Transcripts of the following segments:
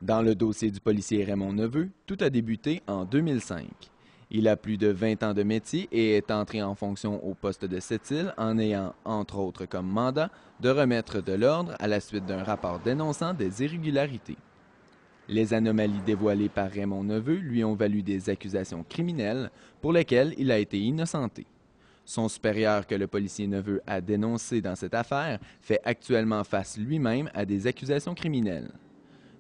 Dans le dossier du policier Raymond Neveu, tout a débuté en 2005. Il a plus de 20 ans de métier et est entré en fonction au poste de Sept-Îles en ayant, entre autres comme mandat, de remettre de l'ordre à la suite d'un rapport dénonçant des irrégularités. Les anomalies dévoilées par Raymond Neveu lui ont valu des accusations criminelles pour lesquelles il a été innocenté. Son supérieur que le policier Neveu a dénoncé dans cette affaire fait actuellement face lui-même à des accusations criminelles.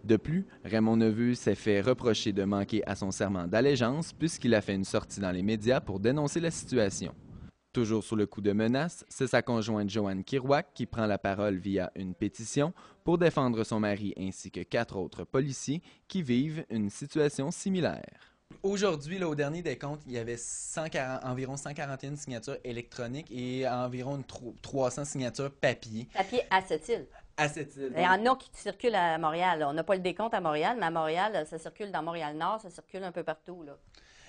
De plus, Raymond Neveu s'est fait reprocher de manquer à son serment d'allégeance puisqu'il a fait une sortie dans les médias pour dénoncer la situation. Toujours sous le coup de menaces, c'est sa conjointe Joanne Kirouac qui prend la parole via une pétition pour défendre son mari ainsi que 4 autres policiers qui vivent une situation similaire. Aujourd'hui, là, au dernier décompte, il y avait environ 141 signatures électroniques et environ 300 signatures papier. Papier à Sept-Îles. À cette île. Il y en a qui circulent à Montréal. On n'a pas le décompte à Montréal, mais à Montréal, ça circule dans Montréal-Nord, ça circule un peu partout, là.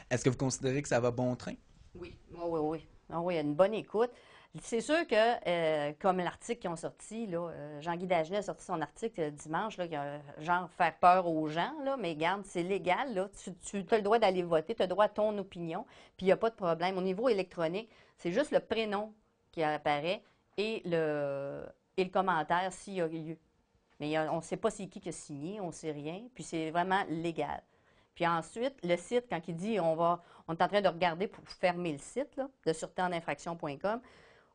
Est-ce que vous considérez que ça va bon train? Oui. Oui. Ah oui, il y a une bonne écoute. C'est sûr que, comme l'article qu'ils ont sorti, là, Jean-Guy Dagenet a sorti son article dimanche, là, qui a, genre faire peur aux gens, là, mais regarde, c'est légal, là, tu as le droit d'aller voter, tu as le droit à ton opinion, puis il n'y a pas de problème. Au niveau électronique, c'est juste le prénom qui apparaît et le commentaire s'il y a lieu. Mais on ne sait pas c'est qui a signé, on ne sait rien, puis c'est vraiment légal. Puis ensuite, le site, quand il dit on est en train de regarder pour fermer le site là, de sûretéeninfraction.com,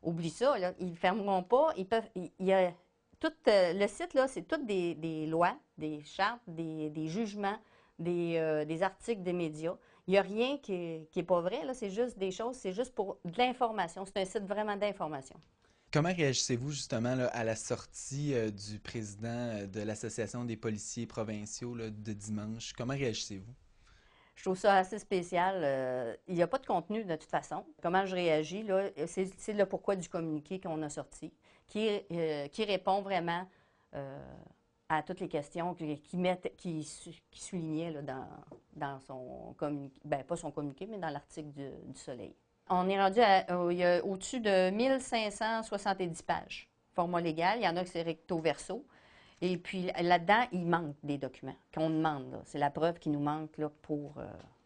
oublie ça, là, ils ne fermeront pas. Le site, là, c'est toutes des lois, des chartes, des jugements, des articles des médias. Il n'y a rien qui n'est pas vrai, là, c'est juste des choses, c'est juste pour de l'information. C'est un site vraiment d'information. Comment réagissez-vous justement là, à la sortie du président de l'Association des policiers provinciaux là, de dimanche? Comment réagissez-vous? Je trouve ça assez spécial. Il n'y a pas de contenu de toute façon. Comment je réagis, là, c'est le pourquoi du communiqué qu'on a sorti, qui répond vraiment à toutes les questions qui soulignait là, dans son communiqué, ben pas son communiqué, mais dans l'article du Soleil. On est rendu il y a au-dessus de 1570 pages, format légal. Il y en a que c'est recto verso. Et puis là-dedans, il manque des documents qu'on demande. Là. C'est la preuve qui nous manque là, pour...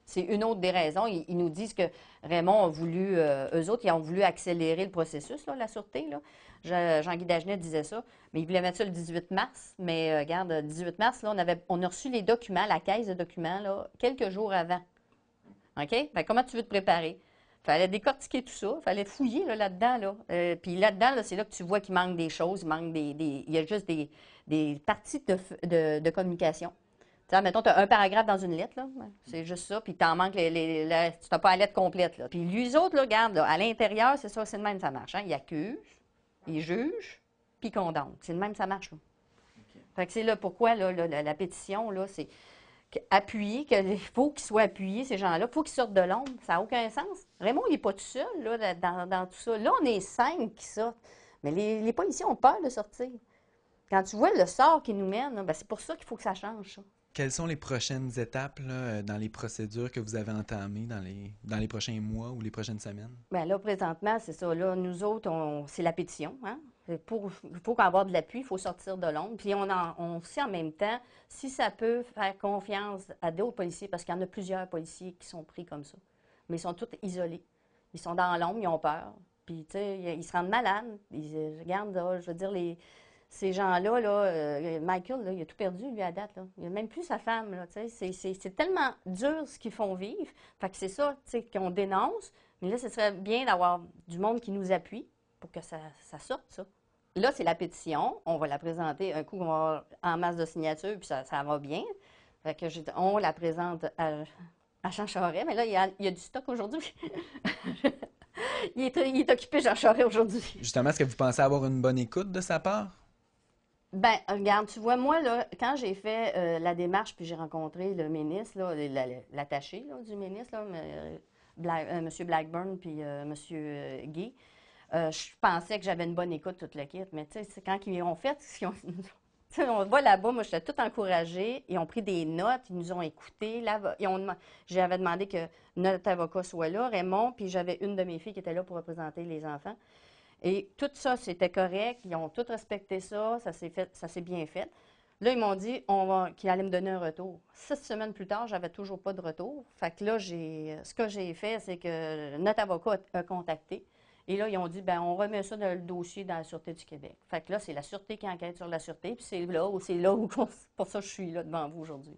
C'est une autre des raisons. Ils nous disent que Raymond a voulu... eux autres, ils ont voulu accélérer le processus, là, la sûreté. Là. Jean-Guy Dagenet disait ça. Mais il voulait mettre ça le 18 mars. Mais regarde, le 18 mars, là, on a reçu les documents, la caisse de documents, là, quelques jours avant. OK? Fait, comment tu veux te préparer? Il fallait décortiquer tout ça, il fallait fouiller là-dedans. Là. Puis là-dedans, là, c'est là que tu vois qu'il manque des choses, il y a juste des parties de communication. Tu sais, mettons, tu as un paragraphe dans une lettre, là, c'est juste ça, puis t'en manques tu n'as pas la lettre complète. Là. Puis les autres, là, regarde, là, à l'intérieur, c'est ça, c'est de même ça marche. Hein? Ils accusent, ils jugent, puis ils condamnent. C'est de même ça marche. Là. Okay. Fait que c'est là pourquoi là, la pétition, là, c'est... appuyer, qu'il faut qu'ils soient appuyés, ces gens-là. Il faut qu'ils sortent de l'ombre. Ça n'a aucun sens. Raymond, il n'est pas tout seul là, dans tout ça. Là, on est 5 qui sortent. Mais les policiers ont peur de sortir. Quand tu vois le sort qui nous mène, ben, c'est pour ça qu'il faut que ça change. Ça. Quelles sont les prochaines étapes là, dans les procédures que vous avez entamées dans les prochains mois ou les prochaines semaines? Bien là, présentement, c'est ça. Là, nous autres, c'est la pétition. Hein? Il faut avoir de l'appui, il faut sortir de l'ombre. Puis on sait en même temps si ça peut faire confiance à d'autres policiers, parce qu'il y en a plusieurs policiers qui sont pris comme ça. Mais ils sont tous isolés. Ils sont dans l'ombre, ils ont peur. Puis, tu sais, ils se rendent malades. Regarde, là, je veux dire, ces gens-là, là, Michael, là, il a tout perdu, lui, à date. Là. Il n'a même plus sa femme. Là, c'est tellement dur ce qu'ils font vivre. Fait que c'est ça qu'on dénonce. Mais là, ce serait bien d'avoir du monde qui nous appuie pour que ça sorte, ça. Là, c'est la pétition. On va la présenter un coup on va avoir en masse de signatures, puis ça va bien. Fait que on la présente à Jean Charest. Mais là, il y a du stock aujourd'hui. il est occupé, Jean Charest, aujourd'hui. Justement, est-ce que vous pensez avoir une bonne écoute de sa part? Ben, regarde, tu vois, moi, là, quand j'ai fait la démarche, puis j'ai rencontré le ministre, l'attaché du ministre, M. Blackburn, puis M. Guy, je pensais que j'avais une bonne écoute, toute la kit. Mais tu sais, c'est quand ils ont fait, on va là-bas, moi, j'étais toute encouragée. Ils ont pris des notes, ils nous ont écoutés. J'avais demandé que notre avocat soit là, Raymond, puis j'avais une de mes filles qui était là pour représenter les enfants. Et tout ça, c'était correct. Ils ont tous respecté ça. Ça s'est bien fait. Là, ils m'ont dit qu'ils allaient me donner un retour. 6 semaines plus tard, j'avais toujours pas de retour. Fait que là, ce que j'ai fait, c'est que notre avocat a contacté. Et là, ils ont dit, ben on remet ça dans le dossier dans la Sûreté du Québec. Fait que là, c'est la Sûreté qui enquête sur la Sûreté. Puis c'est là où pour ça que je suis là devant vous aujourd'hui.